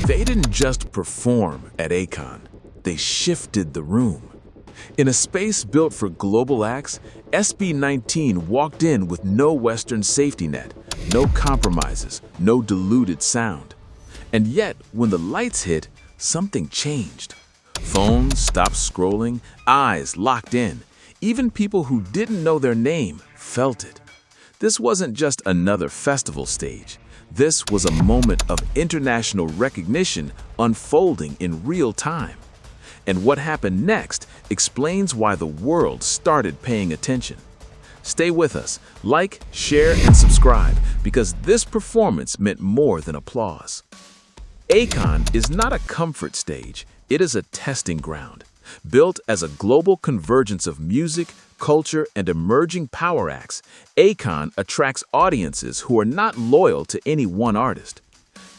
They didn't just perform at Acon, they shifted the room. In a space built for global acts, SB19 walked in with no Western safety net, no compromises, no diluted sound. And yet, when the lights hit, something changed. Phones stopped scrolling, eyes locked in. Even people who didn't know their name felt it. This wasn't just another festival stage. This was a moment of international recognition unfolding in real time. And what happened next explains why the world started paying attention. Stay with us, like, share, and subscribe, because this performance meant more than applause. Acon is not a comfort stage, it is a testing ground. Built as a global convergence of music, culture, and emerging power acts, Acon attracts audiences who are not loyal to any one artist.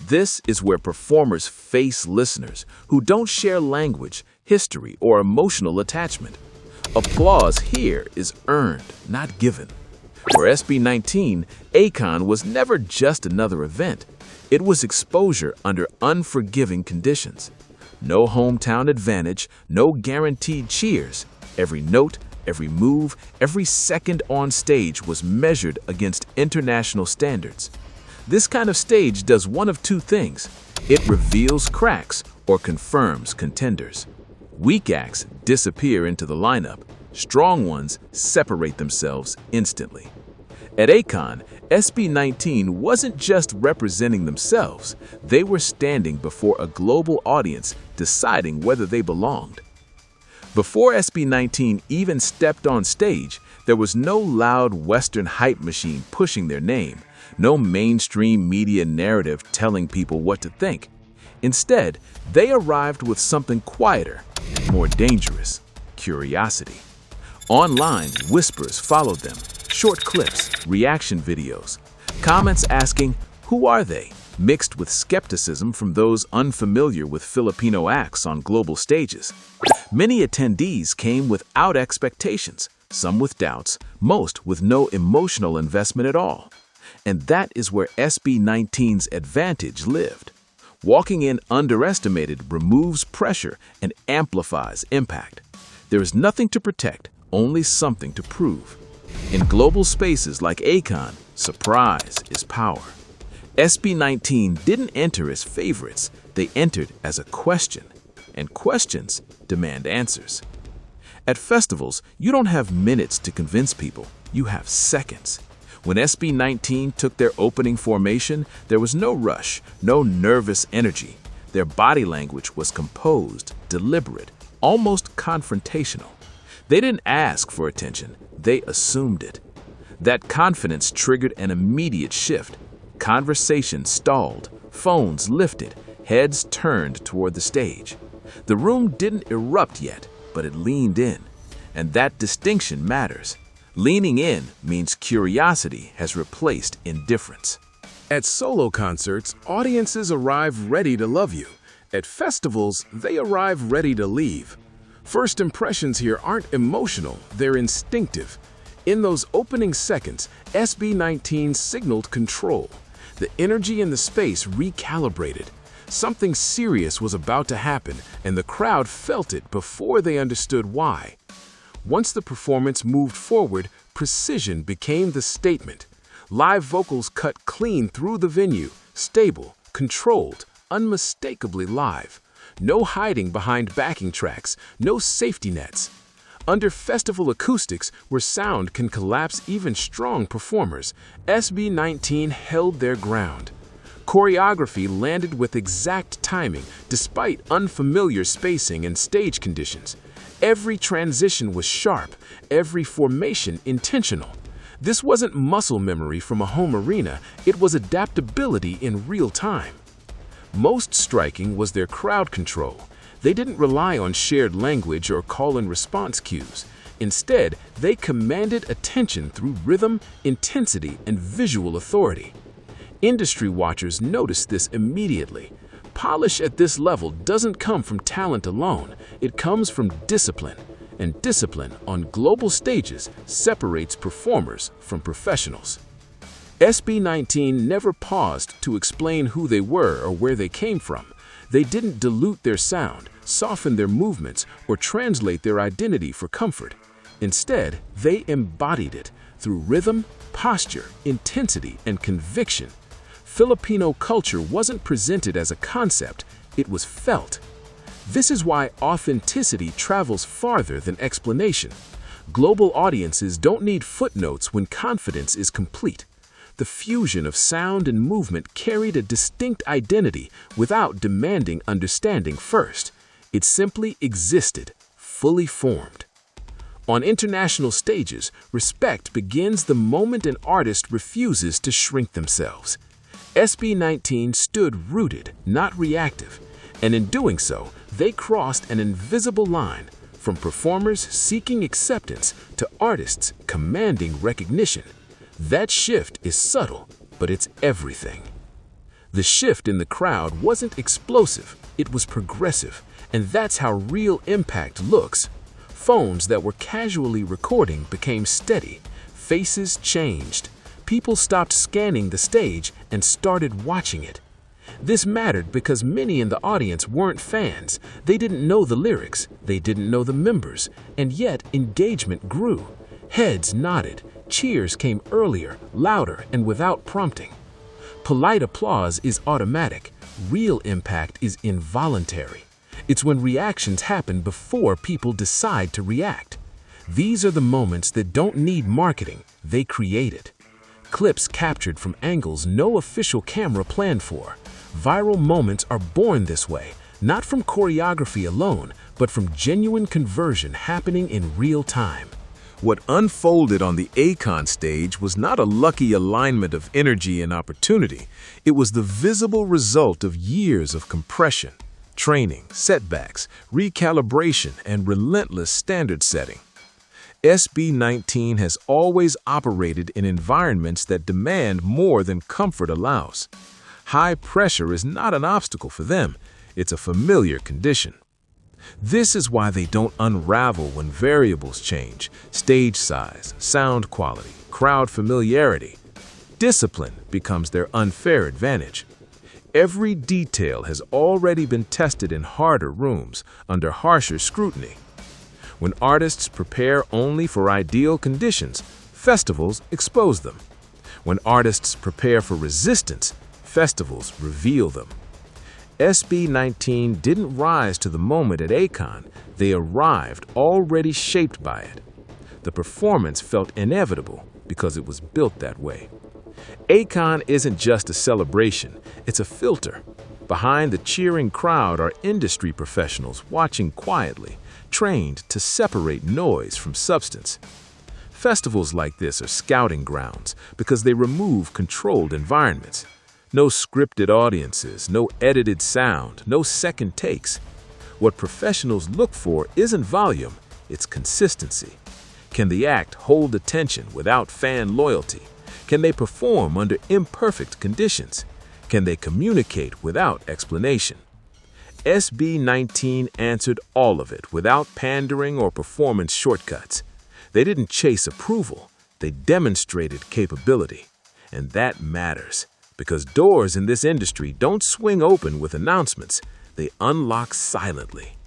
This is where performers face listeners who don't share language, history, or emotional attachment. Applause here is earned, not given. For SB19, Acon was never just another event. It was exposure under unforgiving conditions. No hometown advantage, no guaranteed cheers. Every note, every move, every second on stage was measured against international standards. This kind of stage does one of two things. It reveals cracks or confirms contenders. Weak acts disappear into the lineup. Strong ones separate themselves instantly. At Acon, SB19 wasn't just representing themselves. They were standing before a global audience deciding whether they belonged. Before SB19 even stepped on stage, there was no loud Western hype machine pushing their name, no mainstream media narrative telling people what to think. Instead, they arrived with something quieter and more dangerous: curiosity. Online, whispers followed them, short clips, reaction videos, comments asking, "Who are they?" mixed with skepticism from those unfamiliar with Filipino acts on global stages. Many attendees came without expectations, some with doubts, most with no emotional investment at all. And that is where SB19's advantage lived. Walking in underestimated removes pressure and amplifies impact. There is nothing to protect, only something to prove. In global spaces like Acon, surprise is power. SB19 didn't enter as favorites, they entered as a question. And questions demand answers. At festivals, you don't have minutes to convince people, you have seconds. When SB19 took their opening formation, there was no rush, no nervous energy. Their body language was composed, deliberate, almost confrontational. They didn't ask for attention, they assumed it. That confidence triggered an immediate shift. Conversation stalled, phones lifted, heads turned toward the stage. The room didn't erupt yet, but it leaned in. And that distinction matters. Leaning in means curiosity has replaced indifference. At solo concerts, audiences arrive ready to love you. At festivals, they arrive ready to leave. First impressions here aren't emotional, they're instinctive. In those opening seconds, SB19 signaled control. The energy in the space recalibrated. Something serious was about to happen, and the crowd felt it before they understood why. Once the performance moved forward, precision became the statement. Live vocals cut clean through the venue, stable, controlled, unmistakably live. No hiding behind backing tracks, no safety nets. Under festival acoustics, where sound can collapse even strong performers, SB19 held their ground. Choreography landed with exact timing, despite unfamiliar spacing and stage conditions. Every transition was sharp, every formation intentional. This wasn't muscle memory from a home arena, it was adaptability in real time. Most striking was their crowd control. They didn't rely on shared language or call-and-response cues. Instead, they commanded attention through rhythm, intensity, and visual authority. Industry watchers noticed this immediately. Polish at this level doesn't come from talent alone, it comes from discipline. And discipline on global stages separates performers from professionals. SB19 never paused to explain who they were or where they came from. They didn't dilute their sound, soften their movements, or translate their identity for comfort. Instead, they embodied it through rhythm, posture, intensity, and conviction. Filipino culture wasn't presented as a concept, it was felt. This is why authenticity travels farther than explanation. Global audiences don't need footnotes when confidence is complete. The fusion of sound and movement carried a distinct identity without demanding understanding first. It simply existed, fully formed. On international stages, respect begins the moment an artist refuses to shrink themselves. SB19 stood rooted, not reactive, and in doing so, they crossed an invisible line from performers seeking acceptance to artists commanding recognition. That shift is subtle, but it's everything. The shift in the crowd wasn't explosive, it was progressive, and that's how real impact looks. Phones that were casually recording became steady, faces changed, people stopped scanning the stage and started watching it. This mattered because many in the audience weren't fans. They didn't know the lyrics, they didn't know the members, and yet engagement grew. Heads nodded, cheers came earlier, louder, and without prompting. Polite applause is automatic, real impact is involuntary. It's when reactions happen before people decide to react. These are the moments that don't need marketing, they create it. Clips captured from angles no official camera planned for. Viral moments are born this way, not from choreography alone, but from genuine conversion happening in real time. What unfolded on the Acon stage was not a lucky alignment of energy and opportunity. It was the visible result of years of compression, training, setbacks, recalibration, and relentless standard setting. SB19 has always operated in environments that demand more than comfort allows. High pressure is not an obstacle for them, it's a familiar condition. This is why they don't unravel when variables change: stage size, sound quality, crowd familiarity. Discipline becomes their unfair advantage. Every detail has already been tested in harder rooms, under harsher scrutiny. When artists prepare only for ideal conditions, festivals expose them. When artists prepare for resistance, festivals reveal them. SB19 didn't rise to the moment at Acon, they arrived already shaped by it. The performance felt inevitable because it was built that way. Acon isn't just a celebration, it's a filter. Behind the cheering crowd are industry professionals watching quietly, trained to separate noise from substance. Festivals like this are scouting grounds because they remove controlled environments. No scripted audiences, no edited sound, no second takes. What professionals look for isn't volume, it's consistency. Can the act hold attention without fan loyalty? Can they perform under imperfect conditions? Can they communicate without explanation? SB19 answered all of it without pandering or performance shortcuts. They didn't chase approval, they demonstrated capability. And that matters, because doors in this industry don't swing open with announcements, they unlock silently.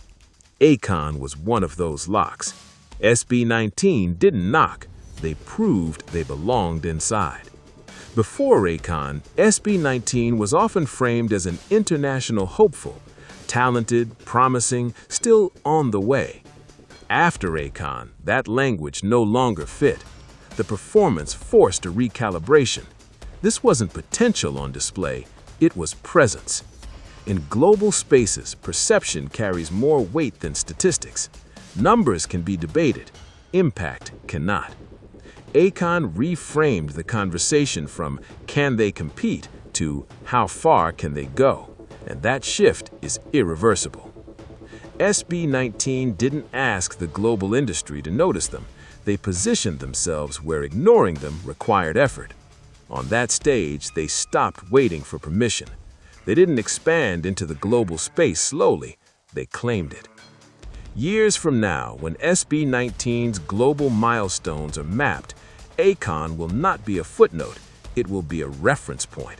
Acon was one of those locks. SB19 didn't knock, they proved they belonged inside. Before Acon, SB19 was often framed as an international hopeful, talented, promising, still on the way. After Acon, that language no longer fit. The performance forced a recalibration. This wasn't potential on display, it was presence. In global spaces, perception carries more weight than statistics. Numbers can be debated, impact cannot. Acon reframed the conversation from "can they compete" to "how far can they go?" And that shift is irreversible. SB19 didn't ask the global industry to notice them. They positioned themselves where ignoring them required effort. On that stage, they stopped waiting for permission. They didn't expand into the global space slowly, they claimed it. Years from now, when SB19's global milestones are mapped, Acon will not be a footnote, it will be a reference point.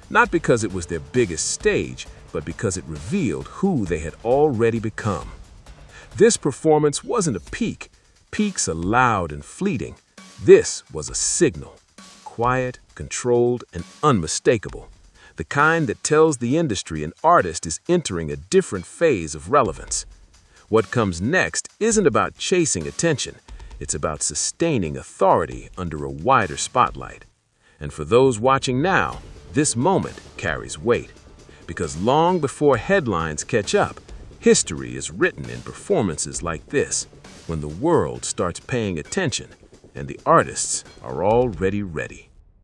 Not because it was their biggest stage, but because it revealed who they had already become. This performance wasn't a peak. Peaks are loud and fleeting. This was a signal. Quiet, controlled, and unmistakable. The kind that tells the industry an artist is entering a different phase of relevance. What comes next isn't about chasing attention. It's about sustaining authority under a wider spotlight. And for those watching now, this moment carries weight. Because long before headlines catch up, history is written in performances like this, when the world starts paying attention and the artists are already ready.